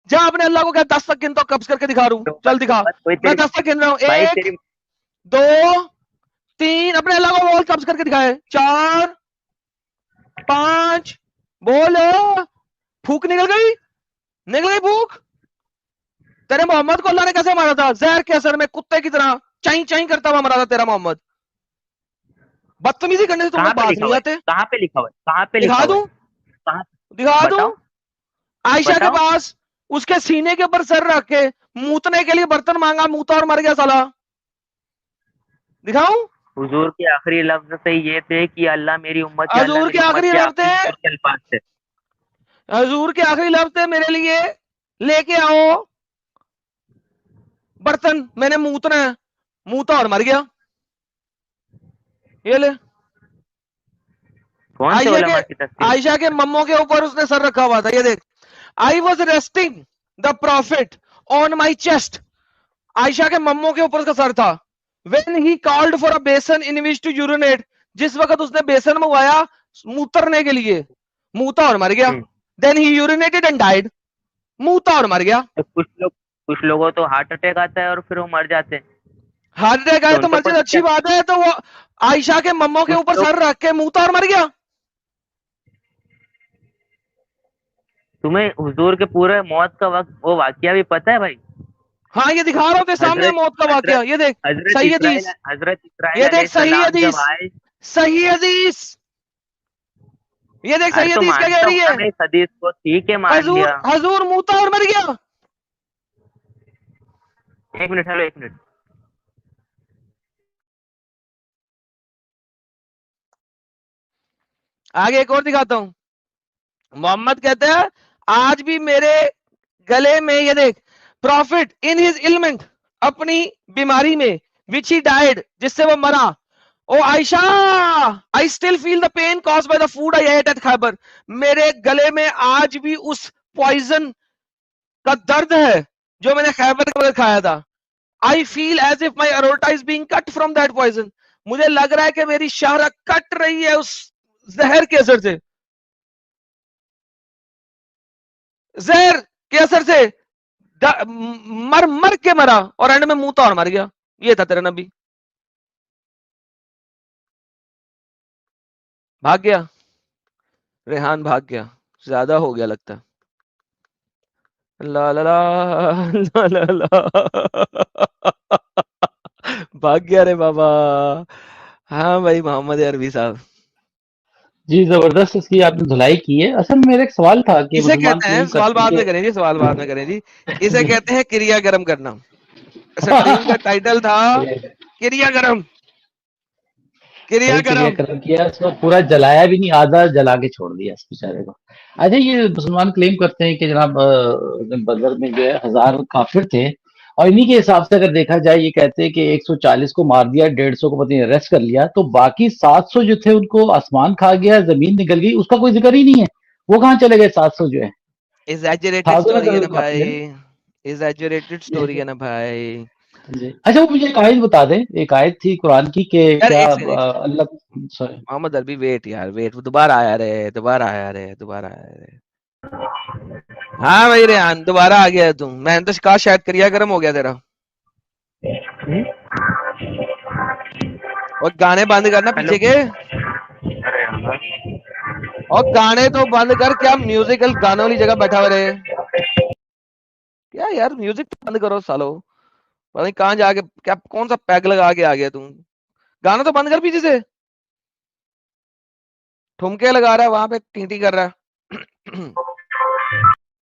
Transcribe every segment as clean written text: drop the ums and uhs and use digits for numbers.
جا اپنے اللہ کو کہہ 10 تک گنتا ہوں قبض کر کے دکھا رہا ہوں, چل دکھا. میں 10 تک گن رہا ہوں, 1 2 3, اپنے اللہ کو بول قبض کر کے دکھائے, 4 5, بول پھوک نکل گئی پھوک. تیرے محمد کو اللہ نے کیسے مارا تھا؟ زہر کے اثر میں کتے کی طرح چائیں چائیں کرتا ہوا مرا تھا تیرا محمد. بدتمیزی کرنے سے تم لوگ باز نہیں آتے. کہاں پہ لکھا ہوا ہے؟ کہاں پہ دکھا لکھا ہوا دوں ہے؟ دکھا دوں بتاؤ عائشہ کے بتاؤ. پاس اس کے سینے کے اوپر سر رکھ کے موتنے کے لیے برتن مانگا, موتا اور مر گیا سالا. دکھاؤں؟ حضور کے آخری لفظ سے یہ تھے کہ اللہ میری امت, یا اللہ حضور میری کے امت آخری کے لفظ آخری تھے, کے الفاظ تھے. حضور کے آخری لفظ تھے میرے لیے لے کے آؤ برتن, میں نے موتنا ہے, موتا اور مر گیا. یہ لے کون سے علماء کی تفسیر؟ عائشہ کے مموں کے اوپر اس نے سر رکھا ہوا تھا. یہ دیکھ, I was resting the prophet on my chest. عائشہ کے مموں کے اوپر اس کا سر تھا. When he called for a basin in which to urinate, جس وقت اس نے بیسن منگوایا موترنے کے لیے, موتا اور مر گیا. Then he urinated and died. موتا اور مر گیا. کچھ لوگوں تو ہارٹ اٹیک آتا ہے اور پھر وہ مر جاتے ہیں. ہارٹ اٹیک آئے تو مر جائے, اچھی بات ہے. تو وہ عائشہ کے مموں کے اوپر سر رکھ کے موتا اور مر گیا. تمہیں حضور کے پورے موت کا وقت وہ واقعہ بھی پتہ ہے بھائی؟ ہاں یہ دکھا رہا ہوں سامنے موت کا واقعہ. یہ دیکھ صحیح حدیث, حضرت اسرائیل یہ علیہ دیکھ صحیح السلام جب حدیث, آئے. صحیح حدیث, یہ دیکھ صحیح تو حدیث کیا کہہ مانتا ہوں رہی نا ہے. میں اس حدیث کو, ٹھیک ہے مان لیا. حضور موتا اور مر گیا. ایک منٹ, ہلو ایک منٹ. آگے ایک اور دکھاتا ہوں. محمد کہتے ہیں آج بھی میرے گلے میں, یہ دیکھ, پروفٹ ان ہز ایلمنٹ, اپنی بیماری میں, which he died, جس سے وہ مرا. او عائشہ, I still feel the pain caused by the food I ate at Khyber. میرے گلے میں آج بھی اس پوائزن کا درد ہے جو میں نے خیبر کے وقت کھایا تھا. I feel as if my aorta is being cut from that poison. مجھے لگ رہا ہے کہ میری شاہراہ کٹ رہی ہے اس زہر کے اثر سے, زہر کے اثر سے مر کے مرا, اور اینڈ میں موتا اور مر گیا. یہ تھا تیرا نبی. بھاگ گیا ریحان, بھاگ گیا, زیادہ ہو گیا لگتا. لا لا لا لا لا بھاگ گیا رے بابا. ہاں بھائی محمد عربی صاحب جی زبردست اس کی آپ نے دھلائی کی ہے. اصل میں میرا ایک سوال تھا کہ اسے مسلمان کہتے ہیں, کلیم سوال کرتے بعد ہیں میں کہ کریں جی, سوال بعد میں کریں جی. اسے کہتے ہیں کریا گرم کرنا. اسٹریم کا ٹائٹل تھا کریا گرم, کریا گرم. کرم کیا, اس کو پورا جلایا بھی نہیں, آدھا جلا کے چھوڑ دیا اس بیچارے کو. اچھا یہ مسلمان کلیم کرتے ہیں کہ جناب بدر میں جو ہے 1000 کافر تھے, اور انہی کے حساب سے اگر دیکھا جائے یہ کہتے ہیں کہ 140 کو مار دیا, 150 کو پتہ نہیں ریسٹ کر لیا, تو باقی 700 جو تھے ان کو آسمان کھا گیا, زمین نکل گئی, اس کا کوئی ذکر ہی نہیں ہے. وہ کہاں چلے گئے 700 جو ہے؟ ایگزیجریٹڈ سٹوری ہے نا بھائی, ایگزیجریٹڈ سٹوری ہے نا بھائی. اچھا وہ مجھے ایک آیت بتا دیں, ایک آیت تھی قرآن کی کہ یار کیا ایک سیکنڈ, اللہ سوری محمد عربی ویٹ یار ویٹ, دوبارہ آیا رہے, دوبارہ آیا رہے, دوبارہ آیا رہے. ہاں بھائی ریحان دوبارہ آ گیا تم. میں نے تو کہا شاید کریا گرم ہو گیا تیرا. اور گانے بند کرنا پیچھے کے, اور گانے تو بند کر. کیا میوزیکل گانے والی جگہ بیٹھا ہوا رہے کیا یار, میوزک بند کرو سالو. پتہ نہیں کہاں جا کے کیا کون سا پیگ لگا کے آ گیا تم. گانا تو بند کر پیچھے سے, ٹھمکے لگا رہا ہے وہاں پہ, ٹی کر رہا ہے.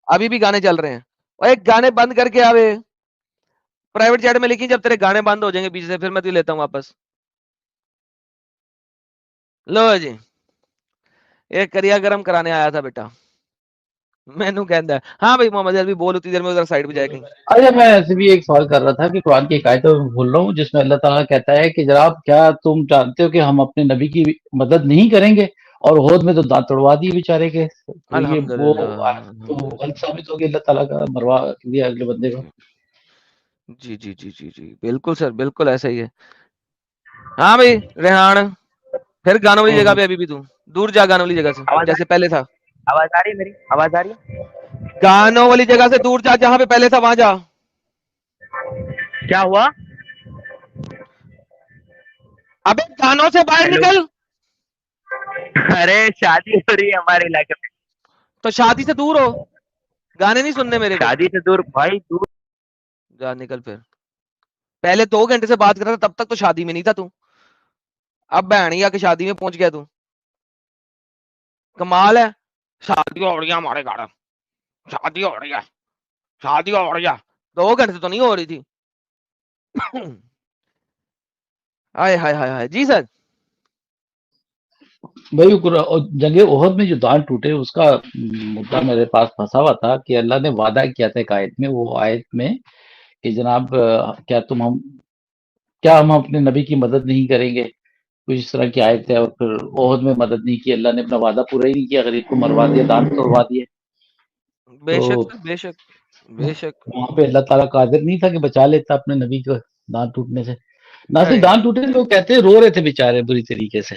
ابھی بھی گانے چل رہے ہیں. اور ایک گانے بند کر کے آوے, پرائیویٹ چیٹ میں لکھی جب تیرے گانے بند ہو جائیں گے پیچھے سے, پھر میں تجھے لیتا ہوں واپس. لو جی, ایک کریا گرم کرانے آیا تھا بیٹا. مینو کہندا ہے ہاں بھائی محمد عربی بول, اتنی دیر میں ادھر سائڈ پہ جائے کہیں. اچھا میں ایسے بھی ایک سوال کر رہا تھا کہ قرآن کی ایک آیت بھول رہا ہوں جس میں اللہ تعالیٰ کہتا ہے کہ جناب کیا تم جانتے ہو کہ ہم اپنے نبی کی مدد نہیں کریں گے, اور ہود میں تو دانت توڑوا دیے بیچارے کے. تو یہ وہ تو غلط ثابت ہو گیا, اللہ تعالیٰ کا مروا دیا اگلے بندے کو. جی جی جی جی جی بالکل سر, بالکل ایسا ہی ہے. ہاں بھائی ریحان, پھر گانوں والی جگہ پہ ابھی بھی تم دور جا, گانوں والی جگہ سے جیسے پہلے تھا. آواز آ رہی ہے میری, آواز آ رہی ہے؟ گانوں والی جگہ سے دور جا, جہاں پہ پہلے تھا وہاں جا. کیا ہوا؟ ابے گانوں سے باہر Hello؟ نکل. ارے شادی ہو رہی ہے ہمارے علاقے میں. تو شادی سے دور ہو, گانے نہیں سننے میرے کو. شادی سے دور بھائی، دور. جا نکل پھر. پہلے 2 گھنٹے سے بات کر رہا تھا, تب تک تو شادی میں نہیں تھا تو. اب بہنیا کے شادی میں پہنچ گیا تو. کمال ہے. شادی ہو رہی ہے ہمارے گھر, شادی ہو رہی ہے, شادی ہو رہی ہے. 2 گھنٹے سے تو نہیں ہو رہی تھی. ہائے ہائے ہائے ہائے. جی سر. بھائی جنگ احد میں جو دان ٹوٹے اس کا مدعا میرے پاس پھنسا ہوا تھا کہ اللہ نے وعدہ کیا تھا ایک آیت میں, وہ آیت میں کہ جناب کیا ہم اپنے نبی کی مدد نہیں کریں گے, کچھ اس طرح کی آیت ہے. اور پھر احد میں مدد نہیں کی, اللہ نے اپنا وعدہ پورا ہی نہیں کیا, غریب کو مروا دیا, دان توڑوا دیے. بے تو شک سر, بے شک بے شک. وہاں پہ اللہ تعالیٰ قادر نہیں تھا کہ بچا لیتا اپنے نبی کو دان ٹوٹنے سے. نہ صرف دان ٹوٹے, لوگ کہتے ہیں رو رہے تھے بےچارے بری طریقے سے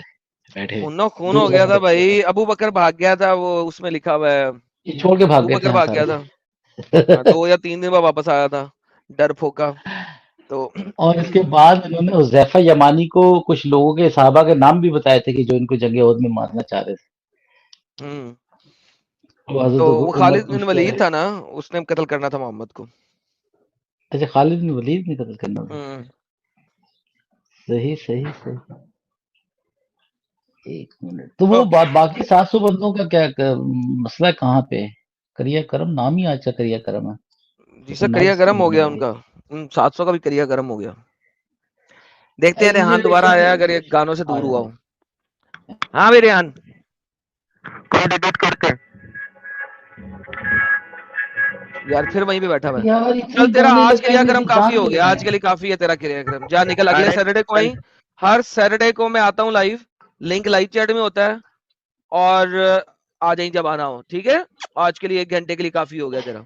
بیٹھے, خونو خون دل ہو گیا بہت تھا دکھ بھائی. گیا. ابو بکر بھاگ گیا تھا, وہ اس میں لکھا ہوا ہے. یہ چھوڑ کے بھاگ ابو گئے تھے بکر ہاں بھاگ سارے. گیا تھا. 2 یا 3 دن بعد واپس آیا تھا, ڈر پھوکا. تو اور اس کے بعد انہوں نے حذیفہ یمانی کو کچھ لوگوں کے صحابہ کے نام بھی بتائے تھے کہ جو ان کو جنگ احد میں مارنا چاہ رہے تھے. وہ تو حضرت وہ عمر خالد بن اس ولید تھا نا, اس نے قتل کرنا تھا محمد کو. اچھا خالد بن ولید نے قتل کرنا تھا. ہوں. صحیح صحیح صحیح. ایک منٹ, تو وہ اوکے. باقی 700 بندوں کا کیا مسئلہ کہاں پہ ہے؟ کریا کرم نام ہی آج کا کریا کرم ہے. جی تو سر, کریا نائس گرم ہو گیا ان بندہ کا. 700 کا بھی کریا گرم ہو گیا. دیکھتے ہے. ہیں ریحان دوبارہ آیا اگر یہ گانوں سے دور ہوا ہو. ہاں بھی ریحان, ڈیبیٹ کرتے ہیں. یار پھر وہیں پہ بیٹھا ہوا ہے. یار اتنے چل تیرا گانے آج لگائیں کریا گے کرم تو کافی جان ہو کے گیا, لگائیں. آج کے لیے کافی ہے تیرا کریا کرم. جا نکل, اگلے ارے سیٹرڈے کو آئی. ہر سیٹرڈے کو میں آتا ہوں لائیو, لنک لائیو چیٹ میں ہوتا ہے, اور آ جائیں جب آنا ہو, ٹھیک ہے. آج کے لیے 1 گھنٹے کے لیے کافی ہو گیا تیرا.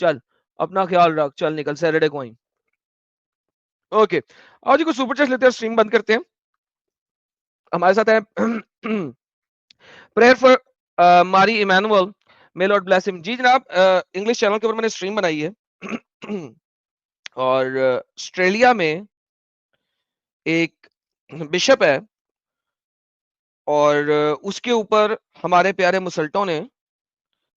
چل اپنا خیال رکھ, چل نکل سیٹرڈے کو آئی. اوکے, آج کو سپر چیٹ لیتے ہیں, اسٹریم بند کرتے ہیں. ہمارے ساتھ ہے پریئر فار ماری Emmanuel, may Lord bless him. جی جناب, انگلش چینل کے اوپر میں نے اسٹریم بنائی ہے, اور آسٹریلیا میں ایک بشپ ہے, اور اس کے اوپر ہمارے پیارے مسلٹوں نے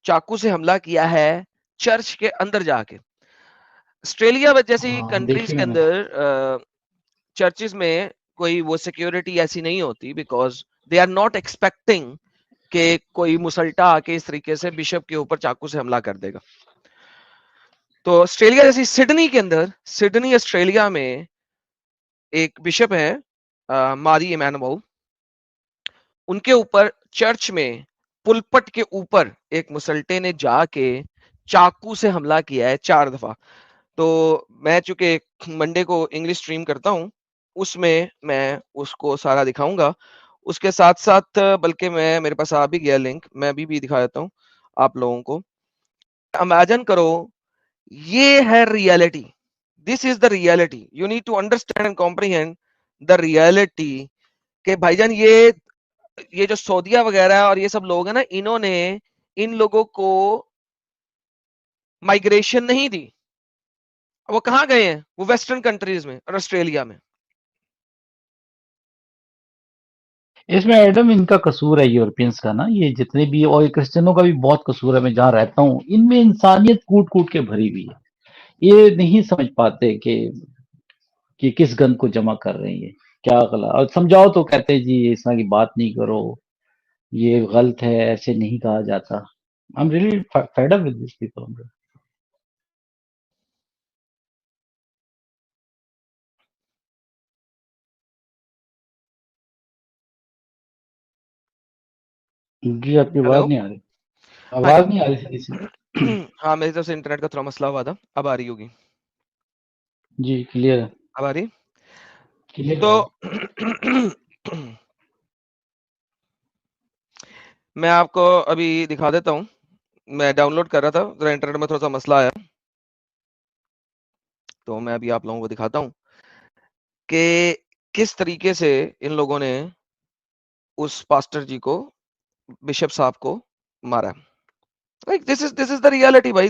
چاقو سے حملہ کیا ہے چرچ کے اندر جا کے. آسٹریلیا جیسی ہاں کنٹریز دیکھی کے میں نے. اندر چرچز میں کوئی وہ سیکیورٹی ایسی نہیں ہوتی, because they are not expecting کہ کوئی مسلٹا آ کے اس طریقے سے بشپ کے اوپر چاقو سے حملہ کر دے گا. تو آسٹریلیا جیسی سڈنی کے اندر, سڈنی آسٹریلیا میں ایک بشپ ہے ماری ایمانوئل, ان کے اوپر چرچ میں پلپٹ کے اوپر ایک مسلٹے نے جا کے چاقو سے حملہ کیا ہے 4 دفعہ. تو میں چونکہ منڈے کو انگلش اسٹریم کرتا ہوں, اس میں اس کو سارا دکھاؤں گا. اس کے ساتھ ساتھ بلکہ میرے پاس آ بھی گیا لنک, میں بھی دکھا دیتا ہوں آپ لوگوں کو. امیجن کرو, یہ ہے reality. This is the reality. You need to understand and comprehend the reality کہ بھائی جان یہ جو سعودیہ وغیرہ اور یہ سب لوگ ہیں نا, انہوں نے ان لوگوں کو مائگریشن نہیں دی. وہ کہاں گئے ہیں؟ وہ ویسٹرن کنٹریز میں اور آسٹریلیا میں. اس میں ایڈم ان کا قصور ہے یورپینس کا نا, یہ جتنے بھی, اور کرسچنوں کا بھی بہت قصور ہے. میں جہاں رہتا ہوں ان میں انسانیت کوٹ کوٹ کے بھری ہوئی ہے. یہ نہیں سمجھ پاتے کہ کس گند کو جمع کر رہے ہیں, کیا غلط, اور سمجھاؤ تو کہتے جی اس طرح کی بات نہیں کرو, یہ غلط ہے, ایسے نہیں کہا جاتا. I'm really fed up with these people. جی آپ کی ہیلو, آواز نہیں آ رہی, ہاں جی. آواز نہیں آ رہی تھی کسی. ہاں میری طرف سے انٹرنیٹ کا تھوڑا مسئلہ ہوا تھا, اب آ رہی ہوگی. جی کلیئر ہے, اب آ رہی. کلیئر تو میں آپ کو ابھی دکھا دیتا ہوں. میں ڈاؤن لوڈ کر رہا تھا, ذرا انٹرنیٹ میں تھوڑا سا مسئلہ آیا, تو میں ابھی آپ لوگوں کو دکھاتا ہوں کہ کس طریقے سے ان لوگوں نے اس پاسٹر جی کو, بشپ صاحب کو مارا. Like this is the reality bhai.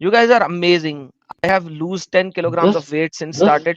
you guys are amazing. I have lose 10 kilograms of weight since started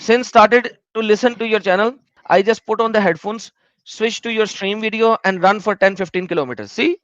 Since started to listen to your channel, I just put on the headphones, switch to your stream video and run for 10-15 kilometers. See,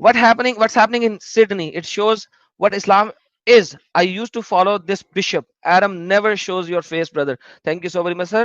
what's happening in Sydney, it shows what Islam is. I used to follow this bishop. Adam, never shows your face brother. Thank you so very much sir.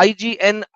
IGN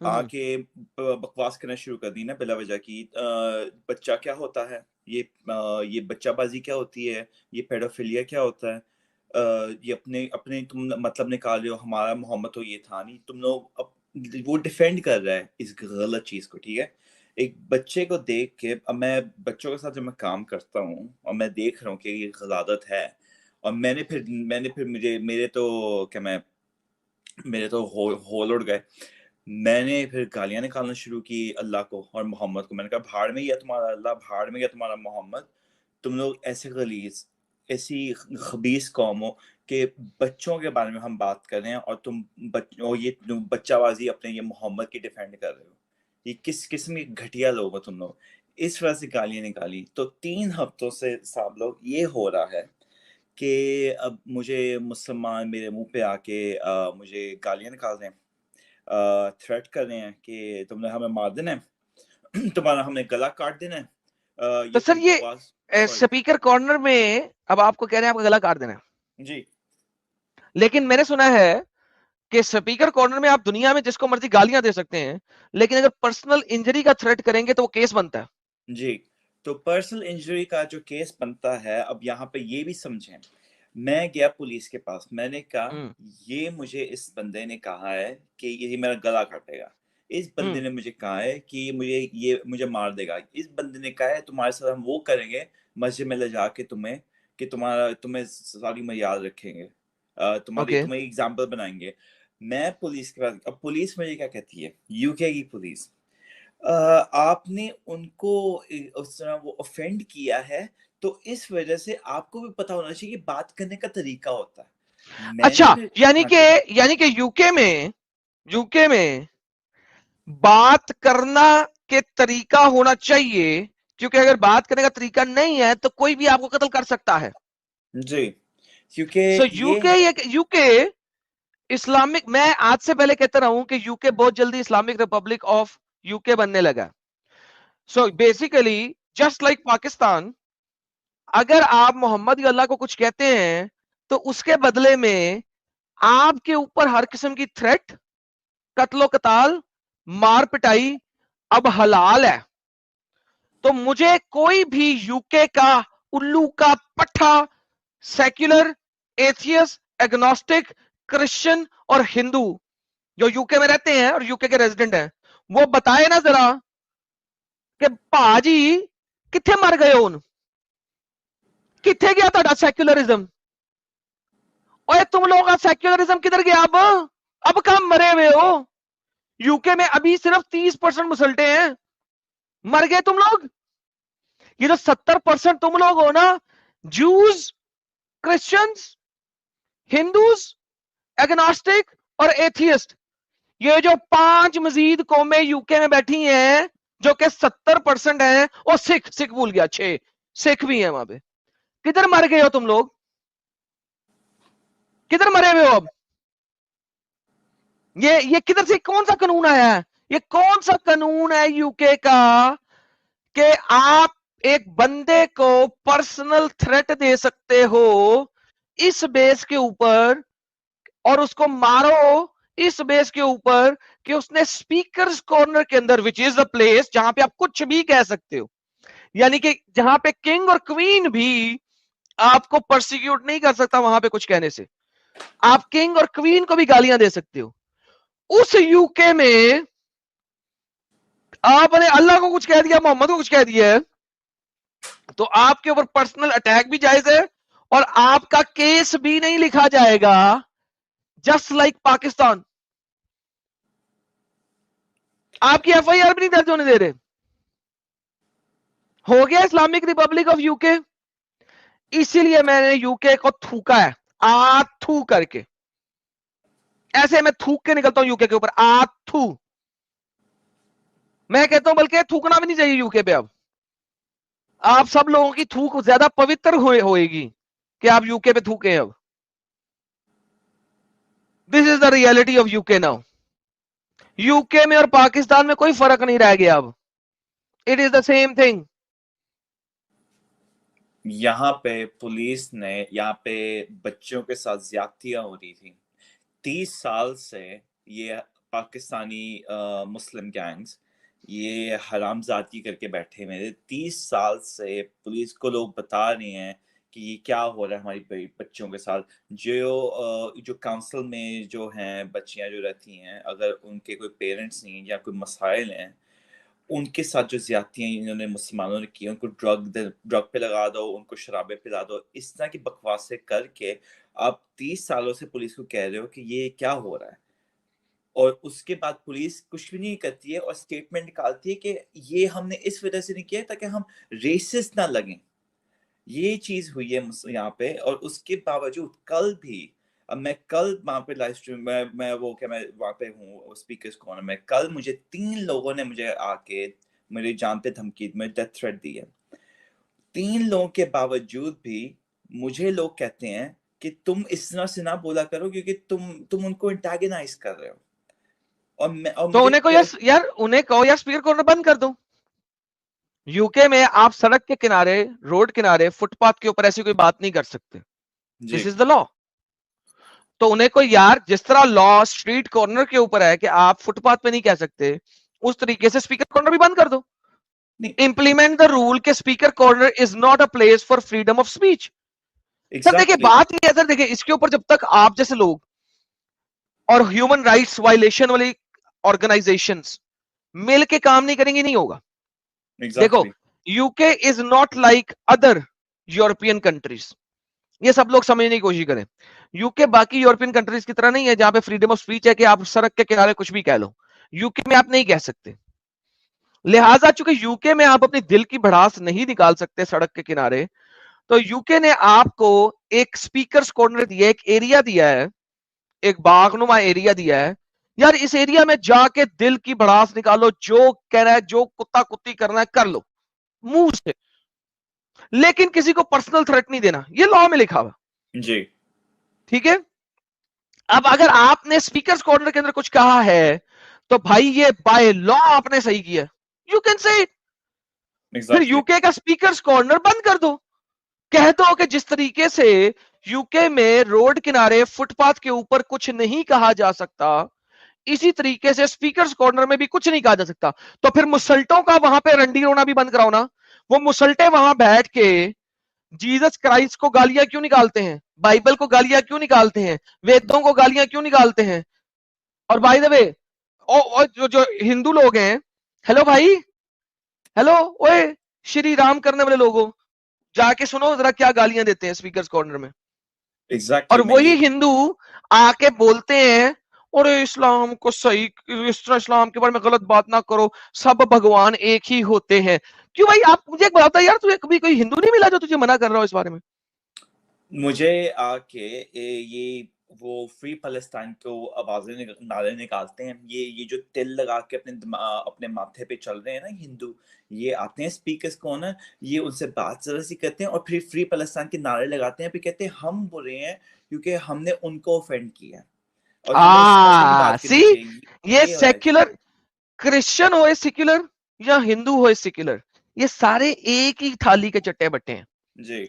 آ کے بکواس کرنا شروع کر دی نا بلا وجہ کی. بچہ کیا ہوتا ہے, یہ بچہ بازی کیا ہوتی ہے, یہ پیڈوفیلیا کیا ہوتا ہے, یہ اپنے تم مطلب نکال رہے ہو, ہمارا محمد تو یہ تھا نہیں. تم لوگ وہ ڈیفینڈ کر رہا ہے اس غلط چیز کو, ٹھیک ہے. ایک بچے کو دیکھ کے, اب میں بچوں کے ساتھ جب میں کام کرتا ہوں اور میں دیکھ رہا ہوں کہ یہ غلط ہے, اور میں نے پھر میرے تو ہول اڑ گئے. میں نے پھر گالیاں نکالنا شروع کی اللہ کو اور محمد کو. میں نے کہا بھاڑ میں گیا تمہارا اللہ, بھاڑ میں گیا تمہارا محمد. تم لوگ ایسے غلیظ, ایسی خبیث قوم ہو کہ بچوں کے بارے میں ہم بات کر رہے ہیں اور تم یہ بچہ بازی اپنے یہ محمد کی ڈیفینڈ کر رہے ہو. یہ کس قسم کی گھٹیا لوگ ہو تم لوگ. اس وجہ سے گالیاں نکالی. تو 3 ہفتوں سے صاحب لوگ یہ ہو رہا ہے کہ اب مجھے مسلمان میرے منہ پہ آ کے مجھے گالیاں نکال رہے ہیں, تھریٹ کر رہے ہیں کہ تم نے ہمیں مار دینا ہے, تمہارا ہم نے گلا کاٹ دینا ہے. تو سر یہ سپیکر کارنر میں اب آپ کو کہہ رہے ہیں آپ کا گلا کاٹ دینا ہے جی, لیکن میں نے سنا ہے کہ سپیکر کارنر میں آپ دنیا میں جس کو مرضی گالیاں دے سکتے ہیں, لیکن اگر پرسنل انجری کا تھریٹ کریں گے تو وہ کیس بنتا ہے. جی, تو پرسنل انجری کا جو کیس بنتا ہے, اب یہاں پہ یہ بھی سمجھیں, میں گیا پولیس کے پاس, میں نے کہا یہ مجھے اس بندے نے کہا ہے کہ یہ میرا گلا کاٹے گا, اس بندے نے مجھے کہا ہے کہ یہ مجھے مار دے گا, اس بندے نے کہا ہے تمہارے ساتھ ہم وہ کریں گے مسجد میں لے جا کے تمہیں ساری یاد رکھیں گے, تمہیں ایگزامپل بنائیں گے. میں پولیس کے پاس, اب پولیس مجھے کیا کہتی ہے, یو کے کی پولیس, آپ نے ان کو اس طرح وہ offend کیا ہے تو اس وجہ سے آپ کو بھی پتا ہونا چاہیے کہ بات کرنے کا طریقہ ہوتا ہے. اچھا, یعنی کہ یو کے میں بات کرنا کے طریقہ ہونا چاہیے, کیونکہ اگر بات کرنے کا طریقہ نہیں ہے تو کوئی بھی آپ کو قتل کر سکتا ہے. جی, کیونکہ یو کے اسلامک, میں آج سے پہلے کہتا رہا ہوں کہ یو کے بہت جلدی اسلامک ریپبلک آف یو کے بننے لگا. So basically just like Pakistan, اگر آپ محمد اللہ کو کچھ کہتے ہیں تو اس کے بدلے میں آپ کے اوپر ہر قسم کی تھریٹ, قتل و قتال, مار پٹائی اب حلال ہے. تو مجھے کوئی بھی یو کے کا الو کا پٹھا, سیکولر, ایتھیس, ایگنوسٹک, کرسچن اور ہندو جو یو کے میں رہتے ہیں اور یو کے ریزیڈنٹ ہیں, وہ بتائے نا ذرا کہ پاجی کتھے مر گئے ہو, کتھے گیا تھا سیکولرزم, اوے تم لوگوں کا سیکولرزم کدھر گیا, اب کہاں مرے ہوئے ہو. یو کے میں ابھی صرف 30% مسلٹے ہیں, مر گئے تم لوگ. یہ جو 70% تم لوگ ہو نا, جوز, کرسچنز, ہندوز, ایگنوسٹک اور ایتھیسٹ, یہ جو 5 مزید قومیں یو کے میں بیٹھی ہیں جو کہ 70% ہیں, اور سکھ بھول گیا, 6 سکھ بھی ہیں وہاں پہ. کدھر مر گئے ہو تم لوگ, کدھر مرے ہوئے ہو اب؟ یہ کدھر سے کون سا قانون آیا ہے, یہ کون سا قانون ہے یو کے کا کہ آپ ایک بندے کو پرسنل تھریٹ دے سکتے ہو اس بیس کے اوپر, اور اس کو مارو اس بیس کے اوپر کہ اس نے سپیکرز کارنر کے اندر, وچ از دا پلیس جہاں پہ آپ کچھ بھی کہہ سکتے ہو, یعنی کہ جہاں پہ کنگ اور کوئین بھی آپ کو پرسیکیوٹ نہیں کر سکتا وہاں پہ کچھ کہنے سے, آپ کنگ اور کوئین کو بھی گالیاں دے سکتے ہو. اس یو کے میں آپ نے اللہ کو کچھ کہہ دیا, محمد کو کچھ کہہ دیا ہے, تو آپ کے اوپر پرسنل اٹیک بھی جائز ہے اور آپ کا کیس بھی نہیں لکھا جائے گا, جسٹ لائک پاکستان. آپ کی ایف آئی آر بھی نہیں درج ہونے دے رہے. ہو گیا اسلامک ریپبلک آف یو کے. اسی لیے میں نے یو کے کو تھوکا ہے, تھو کر کے, ایسے میں تھوک کے نکلتا ہوں یو کے اوپر, تھو. میں کہتا ہوں بلکہ تھوکنا بھی نہیں چاہیے یو کے پہ. اب آپ سب لوگوں کی تھوک زیادہ پوتر ہوئے گی کہ آپ یو کے پہ تھوکیں. اب دس is the reality of you کے ناؤ. یو کے میں اور پاکستان میں کوئی فرق نہیں رہ گیا اب, it is the same thing. یہاں پہ پولیس نے, یہاں پہ بچوں کے ساتھ زیادتیاں ہو رہی تھی 30 سال سے, یہ پاکستانی مسلم گینگز یہ حرام زادگی کر کے بیٹھے ہوئے 30 سال سے پولیس کو لوگ بتا رہے ہیں کہ یہ کیا ہو رہا ہے ہماری بچوں کے ساتھ. جو کاؤنسل میں جو ہیں بچیاں جو رہتی ہیں اگر ان کے کوئی پیرنٹس نہیں یا کوئی مسائل ہیں ان کے ساتھ جو زیادتیاں انہوں نے مسلمانوں نے کی ان کو ڈرگ پہ لگا دو ان کو شرابیں پلا دو اس طرح کی بکواسیں کر کے آپ 30 سالوں سے پولیس کو کہہ رہے ہو کہ یہ کیا ہو رہا ہے اور اس کے بعد پولیس کچھ بھی نہیں کرتی ہے اور اسٹیٹمنٹ نکالتی ہے کہ یہ ہم نے اس وجہ سے نہیں کیا تاکہ ہم ریسسٹ نہ لگیں. یہ چیز ہوئی ہے یہاں پہ اور اس کے باوجود کل بھی اب میں کل وہاں پہ لائف اسٹریم میں وہاں پہ ہوں اسپیکرز کارنر میں کل مجھے 3 لوگوں نے مجھے آ کے میری جان پہ دھمکی میں ڈیتھ تھریٹ دی ہے. 3 لوگوں کے باوجود بھی مجھے لوگ کہتے ہیں کہ تم اس طرح سے نہ بولا کرو کیونکہ تم ان کو انٹیگنائز کر رہے ہو. تو انہیں کو یار اسپیکر کارنر بند کر دو. یو کے میں آپ سڑک کے کنارے روڈ کنارے فٹ پاتھ کے اوپر ایسی کوئی بات نہیں کر سکتے. دس از دا لا. تو انہیں کو یار جس طرح لا اسٹریٹ کارنر کے اوپر ہے کہ آپ فٹ پاتھ پہ نہیں کہہ سکتے اس طریقے سے اسپیکر کارنر بھی بند کر دو. امپلیمنٹ دا رول کہ speaker corner is not a place for freedom of speech. Sir دیکھیں بات یہ ہے سر دیکھیں اس کے اوپر جب تک آپ جیسے لوگ اور ہیومن رائٹس وائلیشن والی آرگنائزیشنز مل کے کام نہیں کریں گے نہیں ہوگا. دیکھو یو کے is not like other European countries. یہ سب لوگ سمجھنے کی کوشش کریں. یو کے باقی یورپین کنٹریز کی طرح نہیں ہے جہاں پہ فریڈم آف سپیچ ہے کہ آپ سڑک کے کنارے کچھ بھی کہہ لو. یو کے میں آپ نہیں کہہ سکتے. لہٰذا چونکہ یو کے میں آپ اپنی دل کی بھڑاس نہیں نکال سکتے سڑک کے کنارے تو یو کے نے آپ کو ایک اسپیکرز کارنر دیا ایک ایریا دیا ہے ایک باغ نما ایریا دیا ہے. یار اس ایریا میں جا کے دل کی بھڑاس نکالو جو کہہ رہا ہے جو کتا کتی کرنا ہے کر لو منہ سے لیکن کسی کو پرسنل تھریٹ نہیں دینا. یہ لا میں لکھا ہوا جی ٹھیک ہے. اب اگر آپ نے اسپیکرز کارنر کے اندر کچھ کہا ہے تو بھائی یہ بائی لا آپ نے صحیح کیا. یو کین سے پھر یو کے کا اسپیکرز کارنر بند کر دو. کہہ دو کہ جس طریقے سے یو کے میں روڈ کنارے فٹ پاتھ کے اوپر کچھ نہیں کہا جا سکتا اسی طریقے سے اسپیکرز کارنر میں بھی کچھ نہیں کہا جا سکتا. تو پھر مسلٹوں کا وہاں پہ رنڈی رونا بھی بند کراؤ نا. وہ مسلٹے وہاں بیٹھ کے جیزس کرائسٹ کو گالیاں کیوں نکالتے ہیں بائبل کو گالیاں کیوں نکالتے ہیں ویدوں کو گالیاں کیوں نکالتے ہیں. اور بائی دا وے جو ہندو لوگ ہیں ہیلو بھائی ہیلو اوے شری رام کرنے والے لوگوں جا کے سنو ذرا کیا گالیاں دیتے ہیں اسپیکرز کارنر میں. اور وہی ہندو آ کے بولتے ہیں اور اسلام کو صحیح اس طرح اسلام کے بارے میں غلط بات نہ کرو سب بھگوان ایک ہی ہوتے ہیں. کیوں بھائی آپ مجھے ایک بتاتا یار تجھے کبھی کوئی ہندو نہیں ملا جو تجھے منع کر رہا ہو اس بارے میں. مجھے آ کے یہ وہ فری فلسطین کو آوازیں نعرے نکالتے ہیں یہ جو تل لگا کے اپنے ماتھے پہ چل رہے ہیں نا ہندو یہ آتے ہیں اسپیکرز کارنر یہ ان سے بات ذرا سی کرتے ہیں اور پھر فری فلسطین کے نعرے لگاتے ہیں پھر کہتے ہیں ہم برے ہیں کیونکہ ہم نے ان کو اوفینڈ کیا اور یہ سیکولر کرسچن ہوئے سیکولر یا ہندو ہوئے سیکولر یہ سارے ایک ہی تھالی کے چٹے بٹے ہیں جی.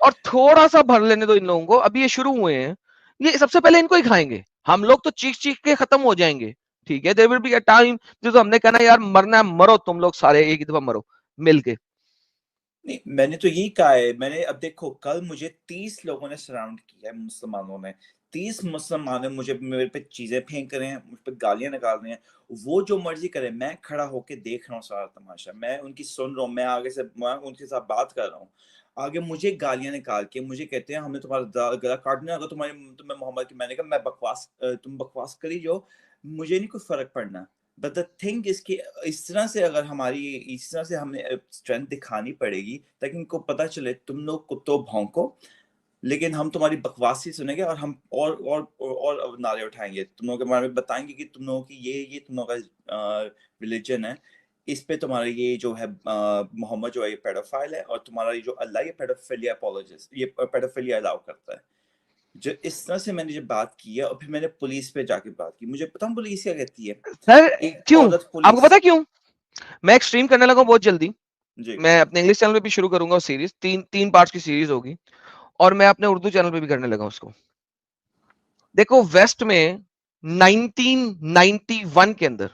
اور تھوڑا سا بھر لینے دو ان لوگوں کو. ابھی یہ شروع ہوئے ہیں یہ سب سے پہلے ان کو ہی کھائیں گے. ہم لوگ تو چیخ چیخ کے ختم ہو جائیں گے ٹھیک ہے. there will be a time جو ہم نے کہنا یار مرنا ہے مرو تم لوگ سارے ایک ہی دفعہ مرو مل کے. نہیں میں نے تو یہی کہا ہے میں نے اب دیکھو کل مجھے 30 لوگوں نے سراؤنڈ کیا ہے مسلمانوں نے 30 مسلمان مجھے میرے پہ چیزیں پھینک رہے ہیں مجھ پہ گالیاں نکال رہے ہیں. وہ جو مرضی کرے میں کھڑا ہو کے دیکھ رہا ہوں سارا تماشا میں ان کی سن رہا ہوں میں آگے سے میں ان کے ساتھ بات کر رہا ہوں. آگے مجھے گالیاں نکال کے مجھے کہتے ہیں ہم نے تمہارا گلا کاٹنا اگر تمہیں محمد کی میں نے کہا میں تم بکواس کری جو مجھے نہیں کوئی فرق پڑنا. But the thing is کہ اس طرح سے اگر اس طرح سے ہمیں اسٹرینتھ دکھانی پڑے گی تاکہ ان کو پتہ چلے تم لوگ کتوں بھونکو لیکن ہم تمہاری بکواسی سنیں گے اور ہم اور نعرے اٹھائیں گے تم لوگوں کے بارے میں بتائیں گے کہ تم لوگوں کی یہ تم لوگوں کا ریلیجن ہے اس پہ تمہارا یہ جو ہے محمد جو ہے یہ پیڈوفائل ہے اور تمہارا یہ جو اللہ یہ پیڈوفیلیا اپولوجسٹ یہ پیڈوفیلیا الاؤ کرتا ہے. جو اس طرح سے میں نے جب بات کی ہے اور پھر میں نے پولیس پہ جا کے بات کی مجھے پتا پولیس کیا کہتی ہے سر کیوں آپ کو پتا کیوں میں ایک سٹریم کرنے لگا ہوں بہت جلدی میں اپنے انگلش چینل پہ بھی شروع کروں گا سیریز 3 پارٹس کی سیریز ہوگی اور میں اپنے اردو چینل پہ بھی کرنے لگا اس کو. دیکھو ویسٹ میں 1991 کے اندر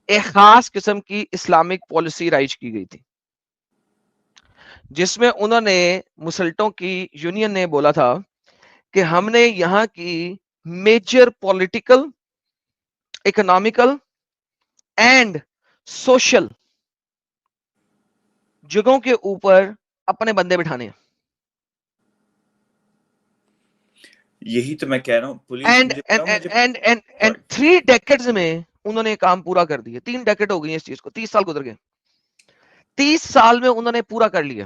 ایک خاص قسم کی اسلامک پالیسی رائج کی گئی تھی جس میں انہوں نے مسلٹوں کی یونین نے بولا تھا کہ ہم نے یہاں کی major political economical and social جگہوں کے اوپر اپنے بندے بٹھانے ہیں. یہی تو میں کہہ رہا ہوں. اینڈ 3 ڈیکیڈز میں انہوں نے کام پورا کر دیا. 3 ڈیکیڈ ہو گئی اس چیز کو, 30 سال گزر گئے. 30 سال میں انہوں نے پورا کر لیا.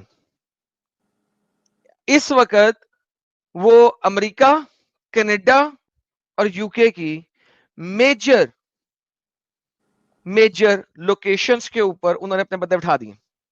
اس وقت وہ امریکہ, کینیڈا اور یو کے کی میجر لوکیشنز کے اوپر انہوں نے اپنے بندے بٹھا دیے.